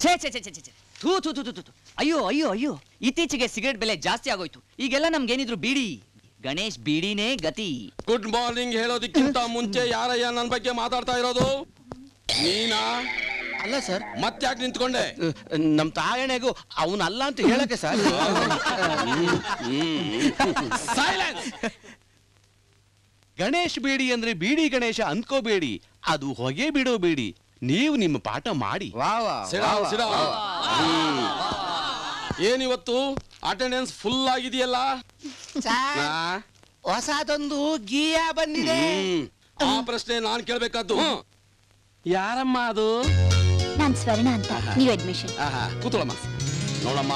ಛೇ ಛೇ ಛೇ ಛೇ ಛೇ ಥೂ ಥೂ ಥೂ ಥೂ ಥೂ. ಅಯ್ಯೋ ಅಯ್ಯೋ ಅಯ್ಯೋ, ಇತ್ತೀಚೆಗೆ ಸಿಗರೇಟ್ ಬೆಲೆ ಜಾಸ್ತಿ ಆಗೋಯ್ತು. ಈಗೆಲ್ಲ ನಮ್ಗೇನಿದ್ರು ಬೀಡಿ. ಗಣೇಶ್ ಬೀಡಿನೇ ಗತಿ. ಗುಡ್ ಮಾರ್ನಿಂಗ್ ಹೇಳೋದಕ್ಕಿಂತ ಮುಂಚೆ ಯಾರಯ್ಯ ನನ್ನ ಬಗ್ಗೆ ಮಾತಾಡ್ತಾ ಇರೋದು? ನೀನಾ? ಅಲ್ಲ ಸರ್. ಮತ್ತ್ಯಾಕೆ ನಿಂತ್ಕೊಂಡೆ? ನಮ್ ತಾಯಣೆಗೂ ಅವನಲ್ಲ ಅಂತ ಹೇಳಕ್ಕೆ ಸರ್. ಸೈಲೆನ್ಸ್. ಗಣೇಶ್ ಬೇಡಿ ಅಂದ್ರೆ ಬೀಡಿ ಗಣೇಶ ಅಂದ್ಕೋಬೇಡಿ, ಅದು ಹೊಗೆ ಬಿಡೋ ಬೇಡಿ. ನೀವು ನಿಮ್ಮ ಪಾಠ ಮಾಡಿ. ಏನಿವತ್ತು ಅಟೆಂಡೆನ್ಸ್ ಫುಲ್ ಆಗಿದೆಯಲ್ಲ? ಹೊಸದೊಂದು ಗೀಯ ಬಂದಿದೆ. ಆ ಪ್ರಶ್ನೆ ನಾನ್ ಕೇಳ್ಬೇಕಾದ್ದು. ಯಾರಮ್ಮ ಅದು? ನಾನ್ ಸ್ವರ್ಣ ಅಂತ. ನೀವು ಅಡ್ಮಿಷನ್. ಕೂತ್ಕೊಳ್ಳಮ್ಮ. ನೋಡಮ್ಮ,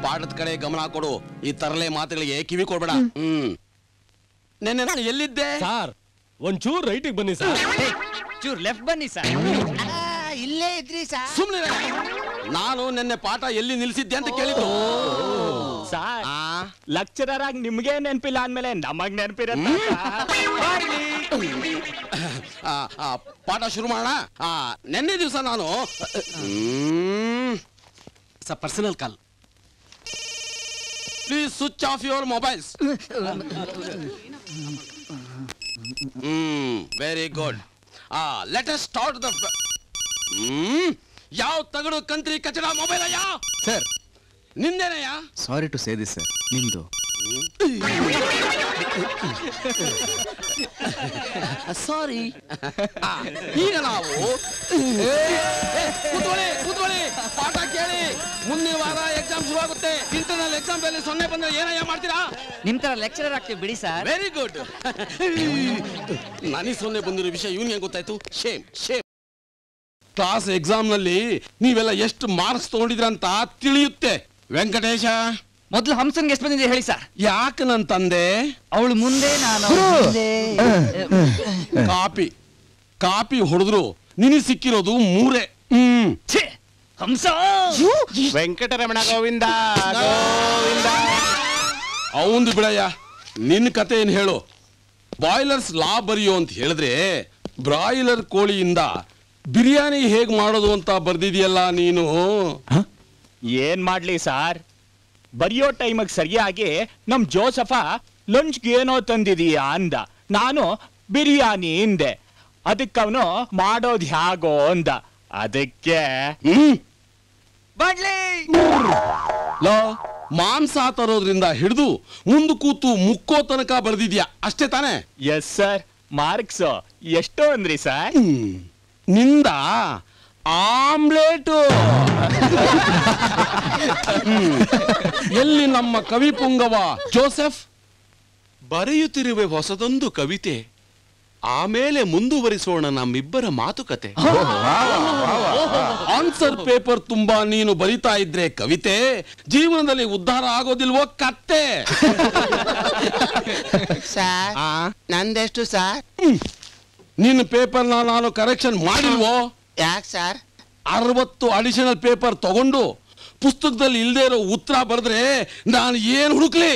ಪಾಠದ ಕಡೆ ಗಮನ ಕೊಡು. ಈ ತರಲೆ ಮಾತುಗಳಿಗೆ ಕಿವಿ ಕೊಡ್ಬೇಡ. ನೆನ್ನೆ ನಾನು ಎಲ್ಲಿದ್ದೆ? ಸರ್ ಒಂಚೂರ್ ರೈಟಿಗೆ ಬನ್ನಿ ಸರ್. ಚೂರ್ ಲೆಫ್ಟ್ ಬನ್ನಿ ಸರ್. ಇಲ್ಲೇ ಇದ್ರಿ ಸರ್. ಸುಮ್ನೆ. ನಾನು ನಿನ್ನೆ ಪಾಠ ಎಲ್ಲಿ ನಿಲ್ಸಿದ್ದೆ ಅಂತ ಕೇಳಿದ್ದು. ಸರ್ ಲೆಕ್ಚರರ್ ಆಗಿ ನಿಮ್ಗೆ ನೆನಪಿಲ್ಲ ಅಂದ್ಮೇಲೆ ನಮಗ್ ನೆನಪಿರತ್ತ. ಪಾಠ ಶುರು ಮಾಡೋಣ. ನಿನ್ನೆ ದಿವಸ ನಾನು personal call. Please switch off your mobiles. Very good. Let us start the. ಯಾವ ತಗಡು ಕಂತ್ರಿ ಕಚಡ ಮೊಬೈಲ್ ಅಯ್ಯ? ಸರ್ ನಿಂದೇನಯ್ಯ? Sorry to say this sir. ನಿಮ್ದು. ಸಾರಿ. ಈಗ ನಾವು ಕೂತ್ಕೊಳ್ಳಿ, ಪಾಠ ಕೇಳಿ. ಮುಂದಿನ ವಾರ ಎಕ್ಸಾಮ್ ಶುರು ಆಗುತ್ತೆ. ಇಂಟರ್ನಲ್ ಎಕ್ಸಾಮ್ ಅಲ್ಲಿ 0 ಬಂದ್ರೆ ಏನಯ್ಯ ಮಾಡ್ತೀರಾ? ನಿಮ್ ತರ ಲೆಕ್ಚರರ್ ಆಗ್ತೀವಿ ಬಿಡಿ ಸರ್. Very good. ನನಗೆ 0 ಬಂದಿರೋ ವಿಷಯ ಇವನಿಗೆ ಗೊತ್ತಾಯ್ತು. Shem Shem. ಕ್ಲಾಸ್ ಎಕ್ಸಾಮ್ ನಲ್ಲಿ ನೀವೆಲ್ಲ ಎಷ್ಟು ಮಾರ್ಕ್ಸ್ ತಗೊಂಡಿದ್ರ ಅಂತ ತಿಳಿಯುತ್ತೆ. ವೆಂಕಟೇಶ, ಮೊದ್ಲು ಹಂಸನ್ಗೆ ಎಷ್ಟು ಬಂದಿದೆ ಹೇಳಿ ಸರ್. ಯಾಕೆ ನನ್ ತಂದೆ? ಅವಳು ಮುಂದೆ, ನಾನು ಕಾಪಿ ಹೊಡೆದ್ರು ನಿನಗೆ ಸಿಕ್ಕಿರೋದು 3. ಹಂಸ. ವೆಂಕಟರಮಣ ಗೋವಿಂದ ಗೋವಿಂದ. ಅವಂದು ಬಿಡಯ್ಯ, ನಿನ್ನ ಕತೆ ಏನ್ ಹೇಳು. ಬಾಯ್ಲರ್ಸ್ ಲಾ ಬರೆಯೋ ಅಂತ ಹೇಳಿದ್ರೆ ಬ್ರಾಯ್ಲರ್ ಕೋಳಿಯಿಂದ ಬಿರಿಯಾನಿ ಹೇಗ್ ಮಾಡೋದು ಅಂತ ಬರ್ದಿದ್ಯಲ್ಲ ನೀನು. ಏನ್ ಮಾಡ್ಲಿ ಸಾರ್, ಬರೆಯೋ ಟೈಮಿಗೆ ಸರಿಯಾಗಿ ನಮ್ ಜೋಸಫ ಲಂಚ್ಗೆ ಏನೋ ತಂದಿದೀಯಾ ಅಂದ. ನಾನು ಬಿರಿಯಾನಿ ಇಂದೆ. ಅದಕ್ಕವನು ಮಾಡೋದು ಹ್ಯಾಗೋ ಅಂದ. ಅದಕ್ಕೆ ಮಾಂಸ ತರೋದ್ರಿಂದ ಹಿಡಿದು ಮುಂದೆ ಕೂತು ಮುಕ್ಕೋ ತನಕ ಬರ್ದಿದ್ಯಾ ಅಷ್ಟೇ ತಾನೆ? Yes sir. ಮಾರ್ಕ್ಸ್ ಎಷ್ಟು ಅಂದ್ರಿ ಸರ್? ನಿಂದ ಆಮ್ಲೇಟು. ಎಲ್ಲಿ ನಮ್ಮ ಕವಿ ಪುಂಗವ ಜೋಸೆಫ್? ಬರೆಯುತ್ತಿರುವೆ ಹೊಸದೊಂದು ಕವಿತೆ, ಆಮೇಲೆ ಮುಂದುವರಿಸೋಣ ನಮ್ಮಿಬ್ಬರ ಮಾತುಕತೆ. ಆನ್ಸರ್ ಪೇಪರ್ ತುಂಬಾ ನೀನು ಬರಿತಾ ಇದ್ರೆ ಕವಿತೆ, ಜೀವನದಲ್ಲಿ ಉದ್ಧಾರ ಆಗೋದಿಲ್ವೋ ಕತ್ತೆ? ಸರ್ ನಂದೆಷ್ಟು ಸರ್? ನಿನ್ನ ಪೇಪರ್ನ ನಾನು ಕರೆಕ್ಷನ್ ಮಾಡಿಲ್ವೋ? ಯಾಕೆ ಸರ್? 60 ಅಡಿಷನಲ್ ಪೇಪರ್ ತಗೊಂಡು ಪುಸ್ತಕದಲ್ಲಿ ಇಲ್ದೇ ಇರೋ ಉತ್ತರ ಬರೆದ್ರೆ ನಾನು ಏನ್ ಹುಡುಕ್ಲಿ?